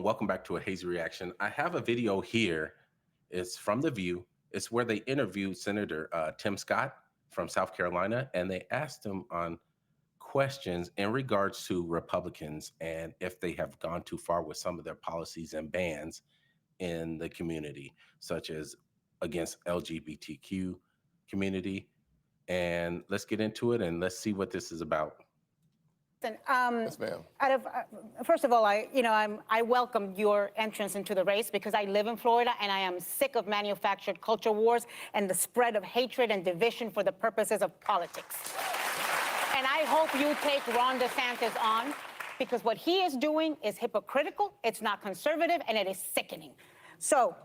Welcome back to a Hazy Reaction. I have a video here. It's from The View. It's where they interviewed Senator Tim Scott from South Carolina, and they asked him on questions in regards to Republicans and if they have gone too far with some of their policies and bans in the community, such as against LGBTQ community. And let's get into it and let's see what this is about. And Yes, ma'am. first of all, I welcome your entrance into the race because I live in Florida and I am sick of manufactured culture wars and the spread of hatred and division for the purposes of politics. And I hope you take Ron DeSantis on because what he is doing is hypocritical, it's not conservative, and it is sickening. So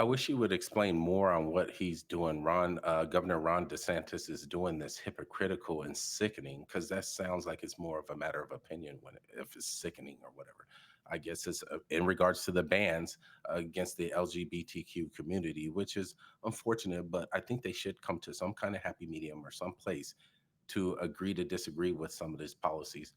I wish he would explain more on what he's doing. Governor Ron DeSantis is doing this hypocritical and sickening because that sounds like it's more of a matter of opinion if it's sickening or whatever. I guess it's in regards to the bans against the LGBTQ community, which is unfortunate, but I think they should come to some kind of happy medium or some place to agree to disagree with some of these policies.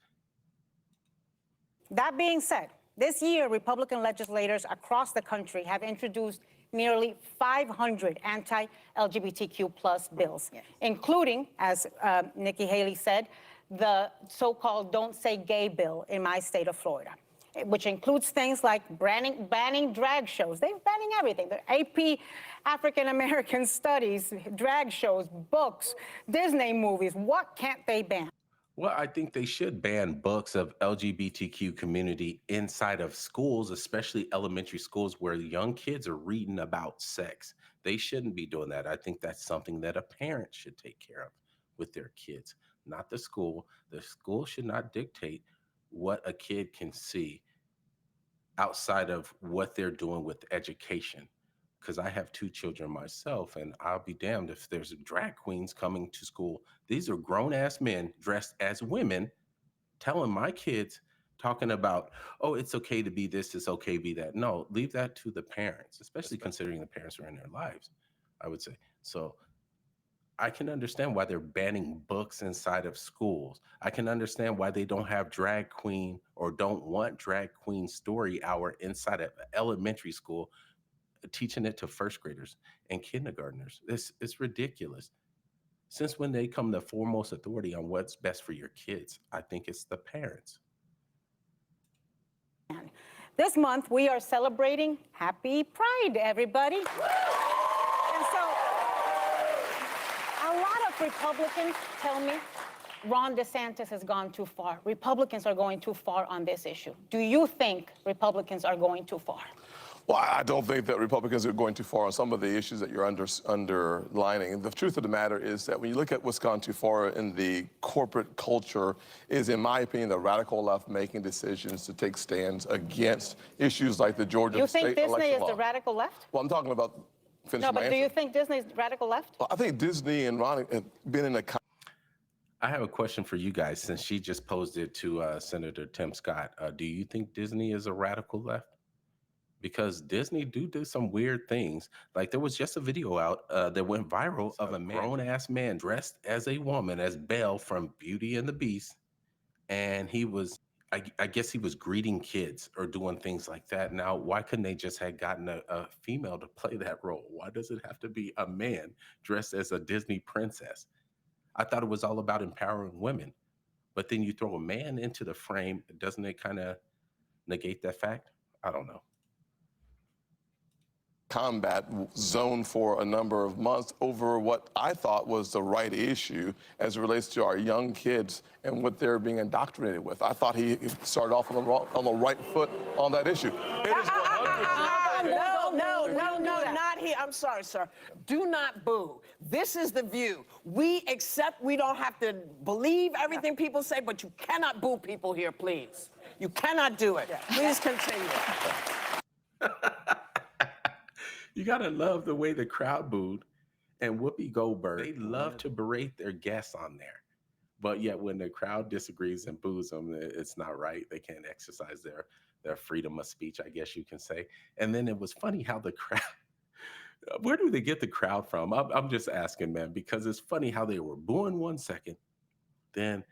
that being said, this year, Republican legislators across the country have introduced nearly 500 anti-LGBTQ plus bills, including, as Nikki Haley said, the so-called Don't Say Gay bill in my state of Florida, which includes things like banning drag shows. They're banning everything. The AP African American Studies, drag shows, books, Disney movies. What can't they ban? Well, I think they should ban books of LGBTQ community inside of schools, especially elementary schools where young kids are reading about sex. They shouldn't be doing that. I think that's something that a parent should take care of with their kids, not the school. The school should not dictate what a kid can see outside of what they're doing with education. Because I have two children myself, and I'll be damned if there's drag queens coming to school. These are grown ass men dressed as women telling my kids, talking about, oh, it's okay to be this, it's okay to be that. No, leave that to the parents, especially considering the parents are in their lives, I would say. So I can understand why they're banning books inside of schools. I can understand why they don't have drag queen or don't want drag queen story hour inside of elementary school, teaching it to first graders and kindergartners. It's ridiculous. Since when they come the foremost authority on what's best for your kids? I think it's the parents. This month, we are celebrating Happy Pride, everybody. And so, a lot of Republicans tell me Ron DeSantis has gone too far. Republicans are going too far on this issue. Do you think Republicans are going too far? Well, I don't think that Republicans are going too far on some of the issues that you're underlining. The truth of the matter is that when you look at what's gone too far in the corporate culture is, in my opinion, the radical left making decisions to take stands against issues like the Georgia state election law. You think Disney is the radical left? Well, I'm talking about No, but do you think Disney is radical left? Well, I think Disney and Ron have been in a... I have a question for you guys since she just posed it to Senator Tim Scott. Do you think Disney is a radical left? Because Disney do some weird things. Like there was just a video out that went viral of a grown-ass man dressed as a woman, as Belle from Beauty and the Beast. And he was, I guess he was greeting kids or doing things like that. Now, why couldn't they just have gotten a female to play that role? Why does it have to be a man dressed as a Disney princess? I thought it was all about empowering women. But then you throw a man into the frame, doesn't it kind of negate that fact? I don't know. Combat zone for a number of months over what I thought was the right issue as it relates to our young kids and what they're being indoctrinated with. I thought he started off on the right foot on that issue. It is 100%. No, not here. I'm sorry, sir. Do not boo. This is The View. We accept we don't have to believe everything people say, but you cannot boo people here, please. You cannot do it. Please continue. You gotta love the way the crowd booed. And Whoopi Goldberg, they love to berate their guests on there. But yet when the crowd disagrees and boos them, it's not right. They can't exercise their freedom of speech, I guess you can say. And then it was funny how the crowd, where do they get the crowd from? I'm just asking, man, because it's funny how they were booing 1 second, then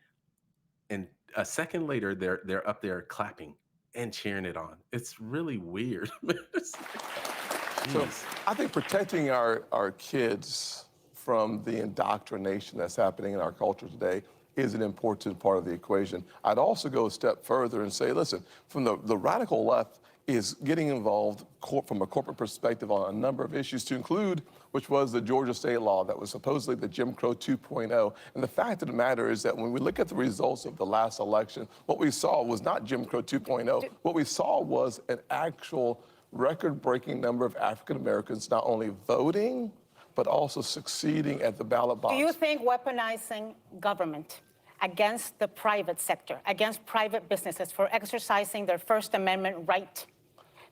and a second later, they're up there clapping and cheering it on. It's really weird. It's like, So geez. I think protecting our kids from the indoctrination that's happening in our culture today is an important part of the equation. I'd also go a step further and say, listen, from the radical left is getting involved from a corporate perspective on a number of issues to include, which was the Georgia state law that was supposedly the Jim Crow 2.0. And the fact of the matter is that when we look at the results of the last election, what we saw was not Jim Crow 2.0. What we saw was an actual record-breaking number of African Americans not only voting, but also succeeding at the ballot box. Do you think weaponizing government against the private sector, against private businesses for exercising their First Amendment right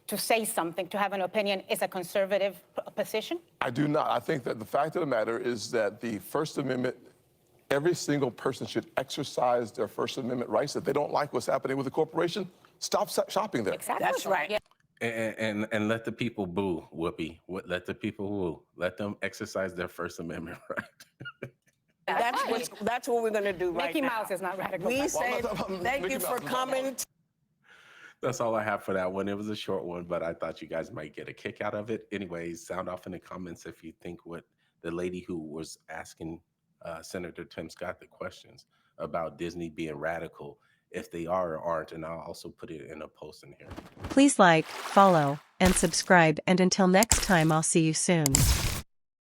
to say something, to have an opinion, is a conservative position? I do not. I think that the fact of the matter is that the First Amendment, every single person should exercise their First Amendment rights. If they don't like what's happening with the corporation, stop shopping there. Exactly. That's right. Yeah. And let the people boo, Whoopi. Let the people boo. Let them exercise their First Amendment right. That's what we're going to do right Mickey now. Mouse is not radical. We Well, say thank Mickey you for Mouse. coming. That's all I have for that one. It was a short one, but I thought you guys might get a kick out of it. Anyways, sound off in the comments if you think what the lady who was asking Senator Tim Scott the questions about Disney being radical, if they are or aren't, and I'll also put it in a post in here. Please like, follow, and subscribe, and until next time, I'll see you soon.